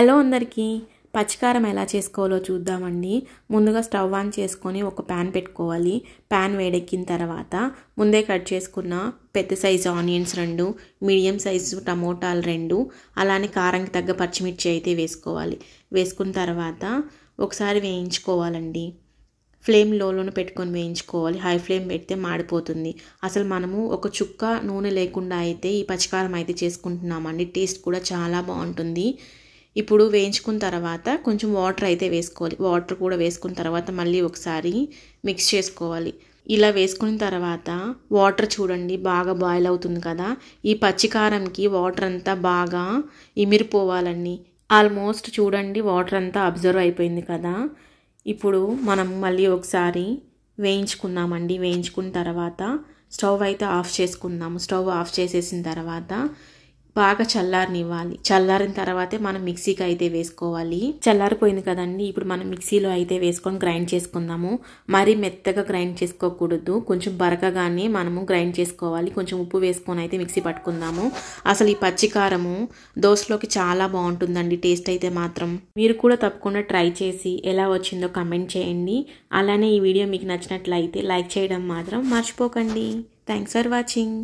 Hello అందరికీ పచ్చికారం ఎలా చేసుకోవాలో చూద్దామండి. ముందుగా స్టవ్ ఆన్ చేసుకొని ఒక ప్యాన్ పెట్టుకోవాలి. ప్యాన్ వేడెక్కిన తర్వాత ముందే కట్ చేసుకున్న పెద్ద సైజు ఆనియన్స్ 2, మీడియం సైజు టమోటాలు 2, అలానే కారంకి తగ్గ పచ్చిమిర్చి అయితే వేసుకోవాలి. వేసుకున్న తర్వాత ఒకసారి వేయించుకోవాలండి. ఫ్లేమ్ లోలోనే పెట్టుకొని వేయించుకోవాలి. హై ఫ్లేమ్ పెడితే మాడిపోతుంది. అసలు మనము ఒక చుక్క నూనె లేకుండా అయితే ఈ పచ్చికారం అయితే చేసుకుంటున్నామండి. టేస్ట్ కూడా చాలా బాగుంటుంది. ఇప్పుడు వేయించుకున్న తర్వాత కొంచెం వాటర్ అయితే వేసుకోవాలి. వాటర్ కూడా వేసుకున్న తర్వాత మళ్ళీ ఒకసారి మిక్స్ చేసుకోవాలి. ఇలా వేసుకున్న తర్వాత వాటర్ చూడండి బాగా బాయిల్ అవుతుంది కదా. ఈ పచ్చికారంకి వాటర్ అంతా బాగా ఇమిరిపోవాలండి. ఆల్మోస్ట్ చూడండి వాటర్ అంతా అబ్జర్వ్ అయిపోయింది కదా. ఇప్పుడు మనం మళ్ళీ ఒకసారి వేయించుకుందామండి. వేయించుకున్న తర్వాత స్టవ్ అయితే ఆఫ్ చేసుకుందాము. స్టవ్ ఆఫ్ చేసేసిన తర్వాత బాగా చల్లారనివ్వాలి. చల్లారిన తర్వాతే మనం మిక్సీకి అయితే వేసుకోవాలి. చల్లారిపోయింది కదండి. ఇప్పుడు మనం మిక్సీలో అయితే వేసుకొని గ్రైండ్ చేసుకుందాము. మరీ మెత్తగా గ్రైండ్ చేసుకోకూడదు. కొంచెం బరకగానే మనము గ్రైండ్ చేసుకోవాలి. కొంచెం ఉప్పు వేసుకొని అయితే మిక్సీ పట్టుకుందాము. అసలు ఈ పచ్చికారము దోశలోకి చాలా బాగుంటుందండి. టేస్ట్ అయితే మాత్రం మీరు కూడా తప్పకుండా ట్రై చేసి ఎలా వచ్చిందో కమెంట్ చేయండి. అలానే ఈ వీడియో మీకు నచ్చినట్లయితే లైక్ చేయడం మాత్రం మర్చిపోకండి. Thanks for watching.